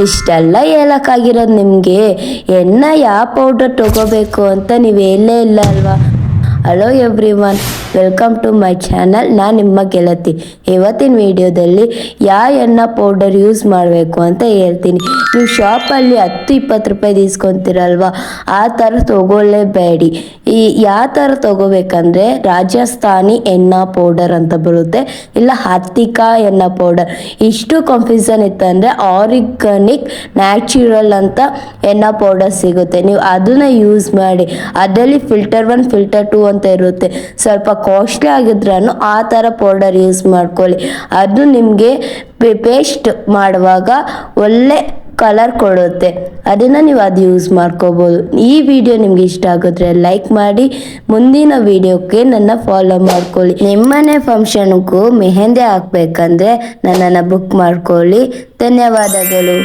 ಇಷ್ಟೆಲ್ಲ ಹೇಳಕ್ಕಾಗಿರೋದು ನಿಮಗೆ ಯಾವ ಪೌಡರ್ ತಗೋಬೇಕು ಅಂತ ನೀವು ಹೇಳೇ ಇಲ್ಲ ಅಲ್ವಾ. Hello everyone, welcome to my channel. ನಾನು ನಿಮ್ಮ ಗೆಳತಿ. ಇವತ್ತಿನ ವಿಡಿಯೋದಲ್ಲಿ ಎಣ್ಣೆ ಪೌಡರ್ ಯೂಸ್ ಮಾಡಬೇಕು ಅಂತ ಹೇಳ್ತೀನಿ. ನೀವು ಶಾಪಲ್ಲಿ 10-20 ರೂಪಾಯಿ ಇಸ್ಕೊತೀರಲ್ವ, ಆ ಥರ ತಗೊಳ್ಳೇಬೇಡಿ. ಯಾವ ಥರ ತಗೋಬೇಕಂದ್ರೆ ರಾಜಸ್ಥಾನಿ ಎಣ್ಣೆ ಪೌಡರ್ ಅಂತ ಬರುತ್ತೆ, ಇಲ್ಲ ಹತ್ತಿಕಾ ಎಣ್ಣೆ ಪೌಡರ್. ಇಷ್ಟು ಕನ್ಫ್ಯೂಷನ್ ಇತ್ತಂದರೆ ಆರ್ಗಾನಿಕ್ ನ್ಯಾಚುರಲ್ ಅಂತ ಎಣ್ಣೆ ಪೌಡರ್ ಸಿಗುತ್ತೆ, ನೀವು ಅದನ್ನ ಯೂಸ್ ಮಾಡಿ. ಅದರಲ್ಲಿ ಫಿಲ್ಟರ್ 1 ಫಿಲ್ಟರ್ 2 ಅಂತ ಇರುತ್ತೆ. ಸ್ವಲ್ಪ ಕಾಸ್ಟ್ಲಿ ಆಗಿದ್ರೂ ಆ ಥರ ಪೌಡರ್ ಯೂಸ್ ಮಾಡ್ಕೊಳ್ಳಿ. ಅದು ನಿಮಗೆ ಪೇಸ್ಟ್ ಮಾಡುವಾಗ ಒಳ್ಳೆ ಕಲರ್ ಕೊಡುತ್ತೆ, ಅದನ್ನು ನೀವು ಅದು ಯೂಸ್ ಮಾಡ್ಕೋಬೋದು. ಈ ವಿಡಿಯೋ ನಿಮ್ಗೆ ಇಷ್ಟ ಆಗಿದ್ರೆ ಲೈಕ್ ಮಾಡಿ, ಮುಂದಿನ ವಿಡಿಯೋಕ್ಕೆ ನನ್ನ ಫಾಲೋ ಮಾಡ್ಕೊಳ್ಳಿ. ನಿಮ್ಮನೆ ಫಂಕ್ಷನ್ಗೂ ಮೆಹಂದಿ ಹಾಕ್ಬೇಕಂದ್ರೆ ನನ್ನನ್ನು ಬುಕ್ ಮಾಡ್ಕೊಳ್ಳಿ. ಧನ್ಯವಾದಗಳು.